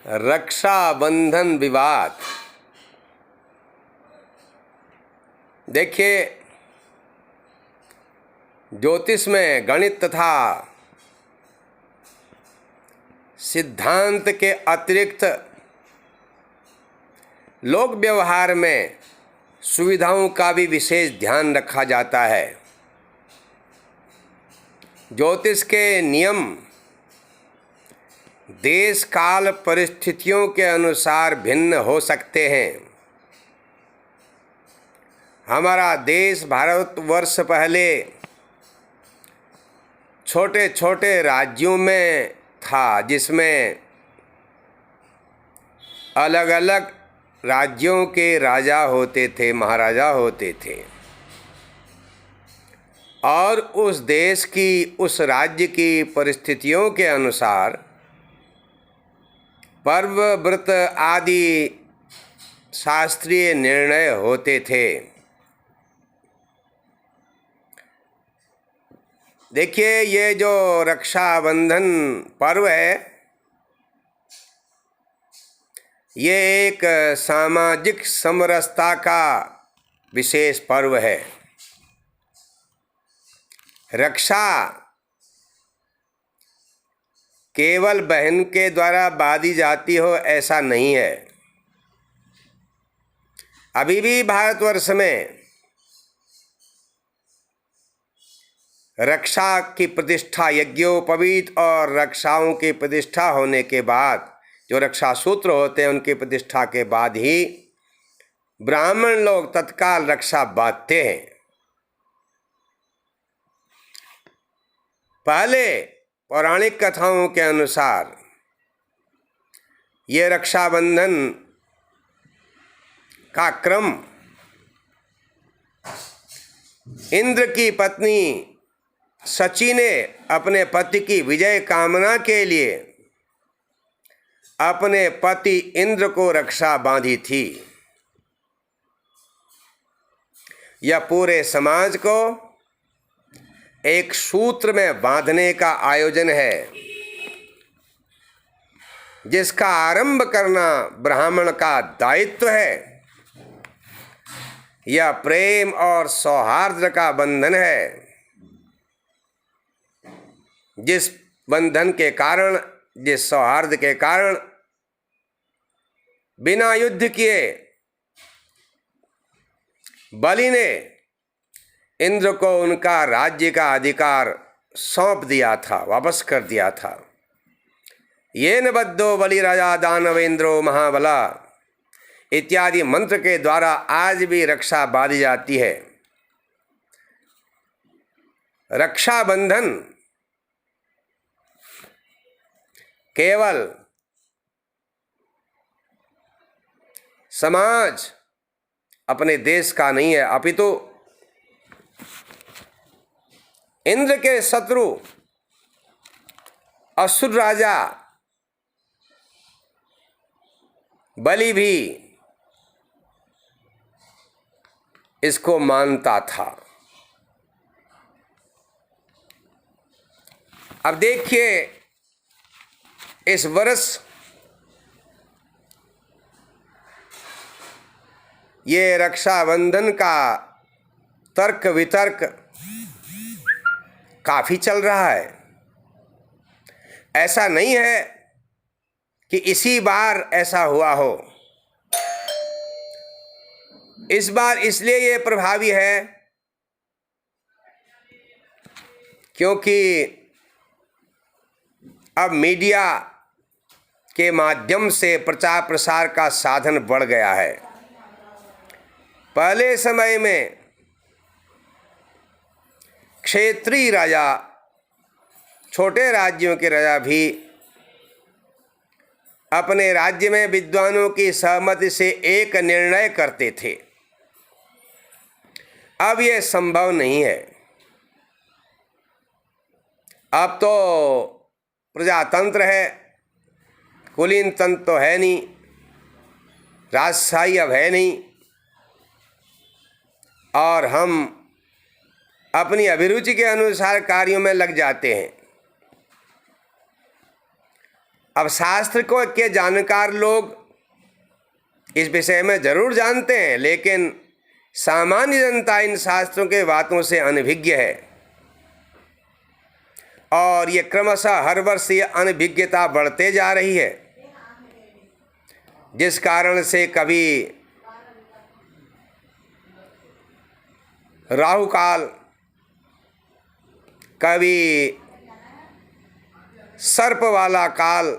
रक्षाबंधन विवाद। देखिए, ज्योतिष में गणित तथा सिद्धांत के अतिरिक्त लोक व्यवहार में सुविधाओं का भी विशेष ध्यान रखा जाता है। ज्योतिष के नियम देश काल परिस्थितियों के अनुसार भिन्न हो सकते हैं। हमारा देश भारतवर्ष पहले छोटे छोटे राज्यों में था, जिसमें अलग अलग राज्यों के राजा होते थे, महाराजा होते थे, और उस देश की, उस राज्य की परिस्थितियों के अनुसार पर्व, व्रत आदि शास्त्रीय निर्णय होते थे। देखिए, ये जो रक्षाबंधन पर्व है, ये एक सामाजिक समरसता का विशेष पर्व है। रक्षा केवल बहन के द्वारा बांधी जाती हो ऐसा नहीं है। अभी भी भारतवर्ष में रक्षा की प्रतिष्ठा, यज्ञोपवीत और रक्षाओं की प्रतिष्ठा होने के बाद, जो रक्षा सूत्र होते हैं उनकी प्रतिष्ठा के बाद ही ब्राह्मण लोग तत्काल रक्षा बांधते हैं। पहले पौराणिक कथाओं के अनुसार ये रक्षाबंधन का क्रम इंद्र की पत्नी शची ने अपने पति की विजय कामना के लिए अपने पति इंद्र को रक्षा बांधी थी। यह पूरे समाज को एक सूत्र में बांधने का आयोजन है, जिसका आरंभ करना ब्राह्मण का दायित्व है। यह प्रेम और सौहार्द का बंधन है, जिस बंधन के कारण, जिस सौहार्द के कारण बिना युद्ध किए बलि ने इंद्र को उनका राज्य का अधिकार सौंप दिया था, वापस कर दिया था। येन बद्धो बलि राजा दानवेंद्रो महाबला इत्यादि मंत्र के द्वारा आज भी रक्षा बांधी जाती है। रक्षाबंधन केवल समाज, अपने देश का नहीं है, अपितु इंद्र के शत्रु असुर राजा बलि भी इसको मानता था। अब देखिए, इस वर्ष ये रक्षाबंधन का तर्क वितर्क काफी चल रहा है। ऐसा नहीं है कि इसी बार ऐसा हुआ हो। इस बार इसलिए ये प्रभावी है क्योंकि अब मीडिया के माध्यम से प्रचार प्रसार का साधन बढ़ गया है। पहले समय में क्षेत्रीय राजा, छोटे राज्यों के राजा भी अपने राज्य में विद्वानों की सहमति से एक निर्णय करते थे। अब यह संभव नहीं है। अब तो प्रजातंत्र है, कुलीन तंत्र तो है नहीं, राजशाही अब है नहीं, और हम अपनी अभिरुचि के अनुसार कार्यों में लग जाते हैं। अब शास्त्र को के जानकार लोग इस विषय में जरूर जानते हैं, लेकिन सामान्य जनता इन शास्त्रों के बातों से अनभिज्ञ है और ये क्रमशः हर वर्ष ये अनभिज्ञता बढ़ते जा रही है, जिस कारण से कभी राहु काल, कभी सर्प वाला काल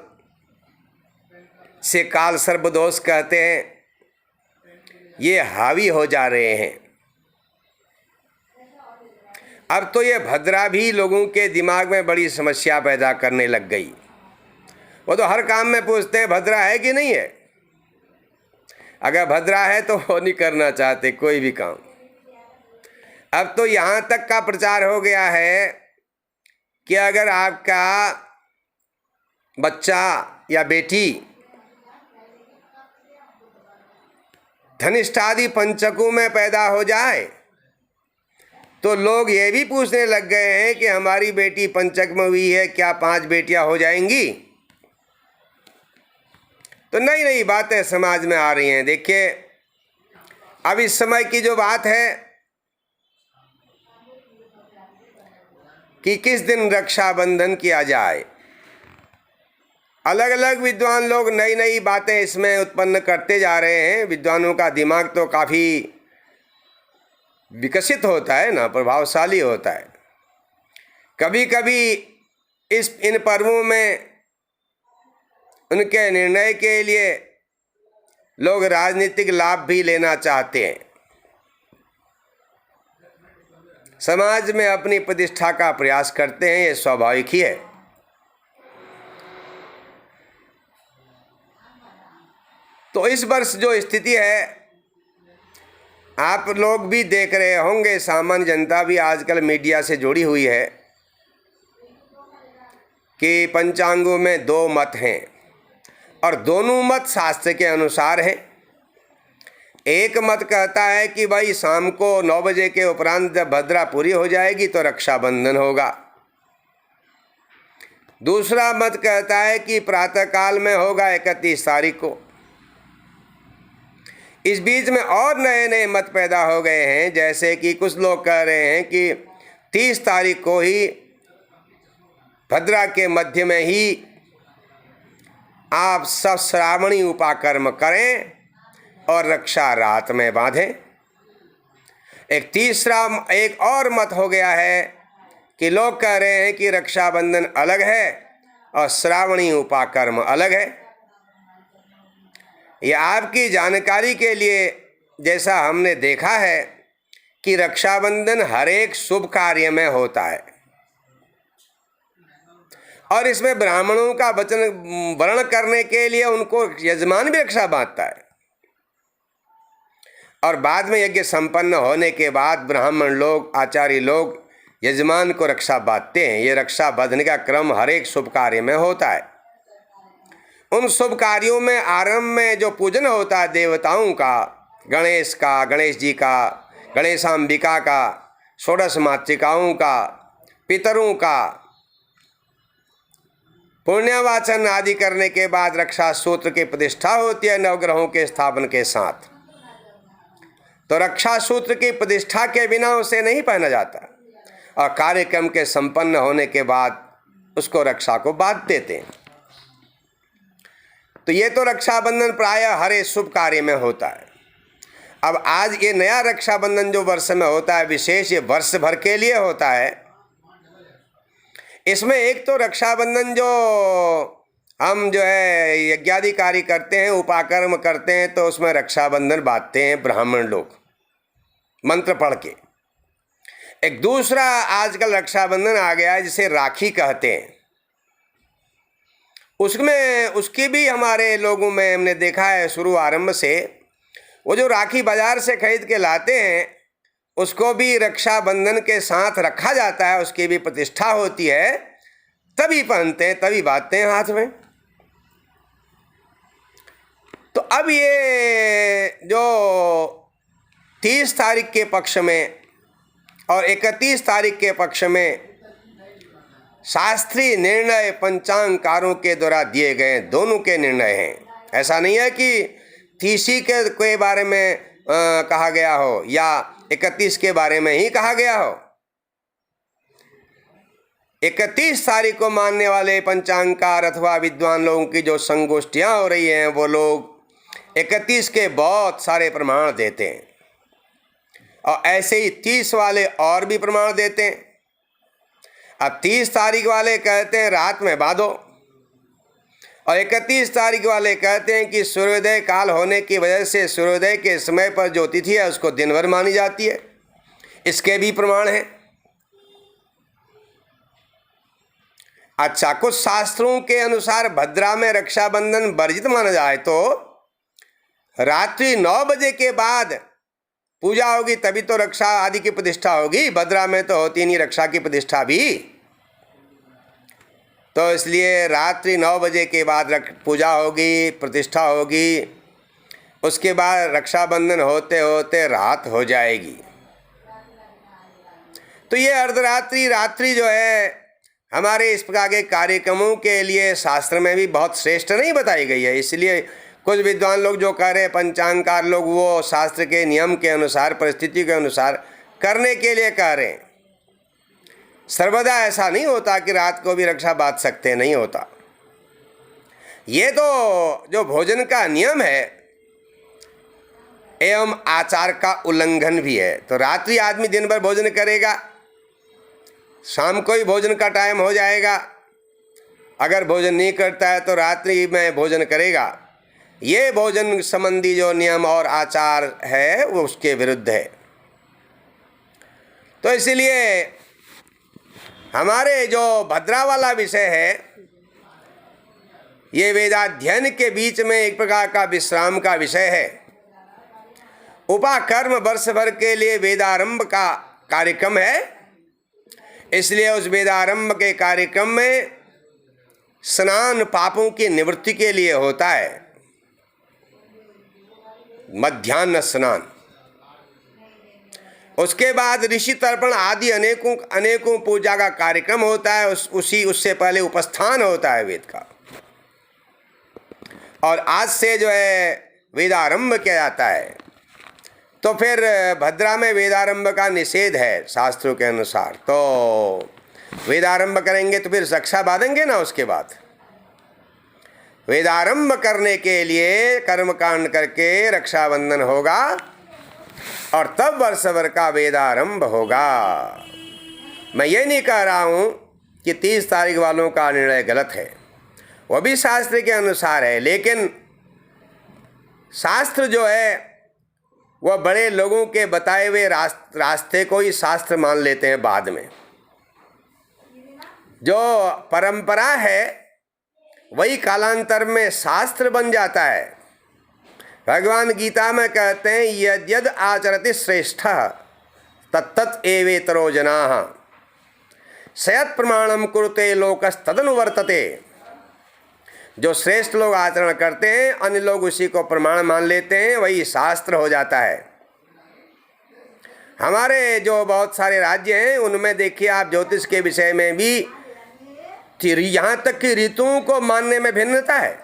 से काल सर्प दोष कहते हैं, ये हावी हो जा रहे हैं। अब तो ये भद्रा भी लोगों के दिमाग में बड़ी समस्या पैदा करने लग गई। वो तो हर काम में पूछते हैं भद्रा है कि नहीं है। अगर भद्रा है तो वो नहीं करना चाहते कोई भी काम। अब तो यहाँ तक का प्रचार हो गया है कि अगर आपका बच्चा या बेटी धनिष्ठादि पंचकों में पैदा हो जाए तो लोग ये भी पूछने लग गए हैं कि हमारी बेटी पंचक में हुई है, क्या 5 बेटियां हो जाएंगी। तो नई नई बातें समाज में आ रही हैं। देखिए, अब इस समय की जो बात है कि किस दिन रक्षाबंधन किया जाए, अलग अलग विद्वान लोग नई नई बातें इसमें उत्पन्न करते जा रहे हैं। विद्वानों का दिमाग तो काफ़ी विकसित होता है ना, प्रभावशाली होता है। कभी कभी इन पर्वों में उनके निर्णय के लिए लोग राजनीतिक लाभ भी लेना चाहते हैं। समाज में अपनी प्रतिष्ठा का प्रयास करते हैं, ये स्वाभाविक ही है। तो इस वर्ष जो स्थिति है, आप लोग भी देख रहे होंगे, सामान्य जनता भी आजकल मीडिया से जुड़ी हुई है कि पंचांगों में 2 मत हैं और दोनों मत शास्त्र के अनुसार हैं। एक मत कहता है कि भाई शाम को 9 बजे के उपरांत जब भद्रा पूरी हो जाएगी तो रक्षाबंधन होगा। दूसरा मत कहता है कि प्रातःकाल में होगा 31 तारीख को। इस बीच में और नए नए मत पैदा हो गए हैं, जैसे कि कुछ लोग कह रहे हैं कि 30 तारीख को ही भद्रा के मध्य में ही आप सब श्रावणी उपाकर्म करें और रक्षा रात में बांधें। एक और मत हो गया है कि लोग कह रहे हैं कि रक्षाबंधन अलग है और श्रावणी उपाकर्म अलग है। ये आपकी जानकारी के लिए, जैसा हमने देखा है कि रक्षाबंधन हर एक शुभ कार्य में होता है और इसमें ब्राह्मणों का वचन वर्ण करने के लिए उनको यजमान भी रक्षा बांधता है और बाद में यज्ञ संपन्न होने के बाद ब्राह्मण लोग, आचार्य लोग यजमान को रक्षा बांधते हैं। ये रक्षा बांधने का क्रम हर एक शुभ कार्य में होता है। उन शुभ कार्यों में आरंभ में जो पूजन होता है देवताओं का, गणेश का, गणेश जी का, गणेशांबिका का, षोडश मातृकाओं का, पितरों का पुण्यवाचन आदि करने के बाद रक्षा सूत्र की प्रतिष्ठा होती है नवग्रहों के स्थापन के साथ। तो रक्षा सूत्र की प्रतिष्ठा के बिना उसे नहीं पहना जाता और कार्यक्रम के संपन्न होने के बाद उसको रक्षा को बांध देते हैं। तो ये तो रक्षाबंधन प्रायः हर एक शुभ कार्य में होता है। अब आज ये नया रक्षाबंधन जो वर्ष में होता है, विशेष ये वर्ष भर के लिए होता है। इसमें एक तो रक्षाबंधन जो हम जो है यज्ञादि कार्य करते हैं, उपाकर्म करते हैं, तो उसमें रक्षाबंधन बांधते हैं ब्राह्मण लोग मंत्र पढ़ के। एक दूसरा आजकल रक्षाबंधन आ गया है जिसे राखी कहते हैं। उसमें उसकी भी हमारे लोगों में हमने देखा है शुरू आरंभ से, वो जो राखी बाजार से खरीद के लाते हैं उसको भी रक्षाबंधन के साथ रखा जाता है, उसकी भी प्रतिष्ठा होती है, तभी पहनते हैं, तभी बांधते हैं हाथ में। तो अब ये जो 30 तारीख के पक्ष में और 31 तारीख के पक्ष में शास्त्रीय निर्णय पंचांगकारों के द्वारा दिए गए दोनों के निर्णय हैं। ऐसा नहीं है कि 30 के बारे में कहा गया हो या 31 के बारे में ही कहा गया हो। 31 तारीख को मानने वाले पंचांगकार अथवा विद्वान लोगों की जो संगोष्ठियां हो रही हैं, वो लोग 31 के बहुत सारे प्रमाण देते हैं और ऐसे ही 30 वाले और भी प्रमाण देते हैं। अब 30 तारीख वाले कहते हैं रात में बांधो और 31 तारीख वाले कहते हैं कि सूर्योदय काल होने की वजह से सूर्योदय के समय पर जो तिथि है उसको दिन भर मानी जाती है। इसके भी प्रमाण हैं। अच्छा, कुछ शास्त्रों के अनुसार भद्रा में रक्षाबंधन वर्जित माना जाए तो रात्रि 9 बजे के बाद पूजा होगी, तभी तो रक्षा आदि की प्रतिष्ठा होगी। भद्रा में तो होती नहीं रक्षा की प्रतिष्ठा भी। तो इसलिए रात्रि 9 बजे के बाद पूजा होगी, प्रतिष्ठा होगी। उसके बाद रक्षाबंधन होते होते रात हो जाएगी। तो ये अर्धरात्रि रात्रि जो है हमारे इस प्रकार के कार्यक्रमों के लिए शास्त्र में भी बहुत श्रेष्ठ नहीं बताई गई है। इसलिए कुछ विद्वान लोग जो कह रहे हैं, पंचांगकार लोग, वो शास्त्र के नियम के अनुसार, परिस्थिति के अनुसार करने के लिए कह रहे हैं। सर्वदा ऐसा नहीं होता कि रात को भी रक्षा बांध सकते, नहीं होता। ये तो जो भोजन का नियम है एवं आचार का उल्लंघन भी है। तो रात्रि आदमी दिन भर भोजन करेगा, शाम को ही भोजन का टाइम हो जाएगा। अगर भोजन नहीं करता है तो रात्रि में भोजन करेगा। ये भोजन संबंधी जो नियम और आचार है वो उसके विरुद्ध है। तो इसलिए हमारे जो भद्रा वाला विषय है, ये वेदाध्ययन के बीच में एक प्रकार का विश्राम का विषय है। उपाकर्म वर्ष भर के लिए वेदारंभ का कार्यक्रम है। इसलिए उस वेदारंभ के कार्यक्रम में स्नान पापों की निवृत्ति के लिए होता है। मध्याह्न स्नान, उसके बाद ऋषि तर्पण आदि अनेकों पूजा का कार्यक्रम होता है। उससे पहले उपस्थान होता है वेद का। और आज से जो है वेदारंभ किया जाता है। तो फिर भद्रा में वेदारंभ का निषेध है शास्त्रों के अनुसार। तो वेदारंभ करेंगे तो फिर रक्षा बांधेंगे ना। उसके बाद वेदारंभ करने के लिए कर्मकांड करके रक्षाबंधन होगा और तब वर्ष भर का वेदारंभ होगा। मैं ये नहीं कह रहा हूँ कि 30 तारीख वालों का निर्णय गलत है, वह भी शास्त्र के अनुसार है। लेकिन शास्त्र जो है वह बड़े लोगों के बताए हुए रास्ते को ही शास्त्र मान लेते हैं। बाद में जो परंपरा है वही कालांतर में शास्त्र बन जाता है। भगवान गीता में कहते हैं यद यद आचरति श्रेष्ठः तत्तत् एवेतरो जनाः सयत् प्रमाणम कुरुते लोकस्तदनुवर्तते। जो श्रेष्ठ लोग आचरण करते हैं, अन्य लोग उसी को प्रमाण मान लेते हैं, वही शास्त्र हो जाता है। हमारे जो बहुत सारे राज्य हैं उनमें देखिए आप, ज्योतिष के विषय में भी यहाँ तक कि ऋतुओं को मानने में भिन्नता है।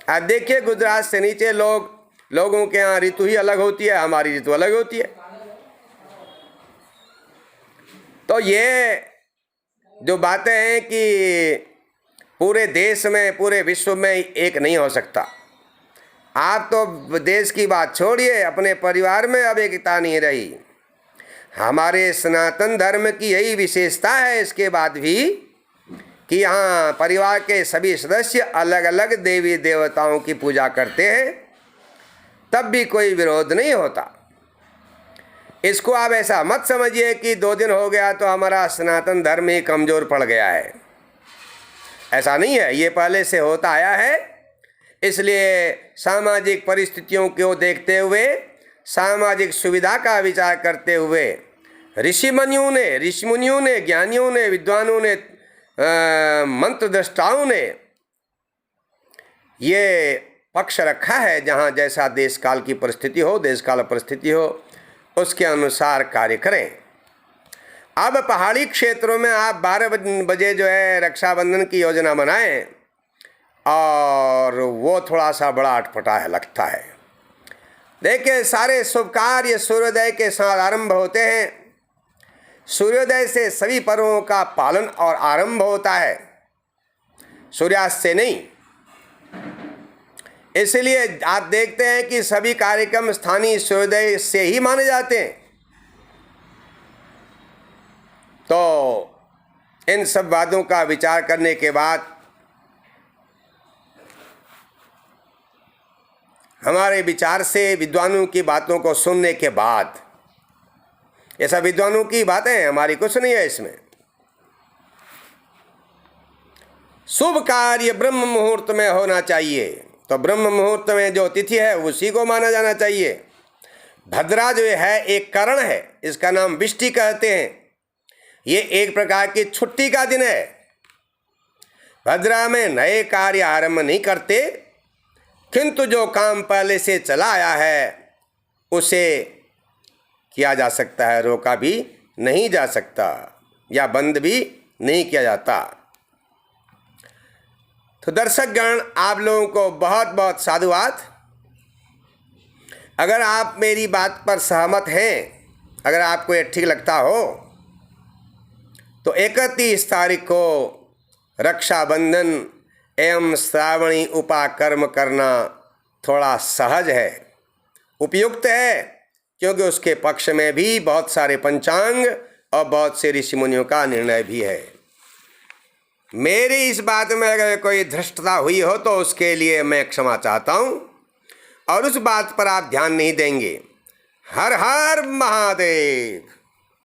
आप देखिए गुजरात से नीचे लोगों के यहाँ ऋतु ही अलग होती है, हमारी ऋतु अलग होती है। तो ये जो बातें हैं कि पूरे देश में, पूरे विश्व में एक नहीं हो सकता। आप तो देश की बात छोड़िए, अपने परिवार में अब एकता नहीं रही। हमारे सनातन धर्म की यही विशेषता है इसके बाद भी कि यहाँ परिवार के सभी सदस्य अलग अलग देवी देवताओं की पूजा करते हैं, तब भी कोई विरोध नहीं होता। इसको आप ऐसा मत समझिए कि 2 दिन हो गया तो हमारा सनातन धर्म ही कमज़ोर पड़ गया है। ऐसा नहीं है, ये पहले से होता आया है। इसलिए सामाजिक परिस्थितियों को देखते हुए, सामाजिक सुविधा का विचार करते हुए ऋषि मुनियों ने, ज्ञानियों ने, विद्वानों ने, मंत्र दृष्टाओं ने ये पक्ष रखा है, जहाँ जैसा देश काल की परिस्थिति हो, देश काल परिस्थिति हो, उसके अनुसार कार्य करें। अब पहाड़ी क्षेत्रों में आप 12 बजे जो है रक्षाबंधन की योजना बनाएं और वो थोड़ा सा बड़ा अटपटा है लगता है। देखिए, सारे शुभ कार्य सूर्योदय के साथ आरंभ होते हैं। सूर्योदय से सभी पर्वों का पालन और आरंभ होता है, सूर्यास्त से नहीं। इसलिए आप देखते हैं कि सभी कार्यक्रम स्थानीय सूर्योदय से ही माने जाते हैं। तो इन सब बातों का विचार करने के बाद हमारे विचार से, विद्वानों की बातों को सुनने के बाद, ऐसा विद्वानों की बातें हैं, हमारी कुछ नहीं है इसमें। शुभ कार्य ब्रह्म मुहूर्त में होना चाहिए, तो ब्रह्म मुहूर्त में जो तिथि है उसी को माना जाना चाहिए। भद्रा जो है एक करण है, इसका नाम विष्टि कहते हैं। ये एक प्रकार की छुट्टी का दिन है। भद्रा में नए कार्य आरंभ नहीं करते, किंतु जो काम पहले से चला आया है उसे किया जा सकता है, रोका भी नहीं जा सकता या बंद भी नहीं किया जाता। तो दर्शकगण, आप लोगों को बहुत बहुत साधुवाद। अगर आप मेरी बात पर सहमत हैं, अगर आपको ये ठीक लगता हो, तो 31 तारीख को रक्षाबंधन एवं श्रावणी उपाकर्म करना थोड़ा सहज है, उपयुक्त है, क्योंकि उसके पक्ष में भी बहुत सारे पंचांग और बहुत से ऋषि मुनियों का निर्णय भी है। मेरी इस बात में अगर कोई धृष्टता हुई हो तो उसके लिए मैं क्षमा चाहता हूँ, और उस बात पर आप ध्यान नहीं देंगे। हर हर महादेव।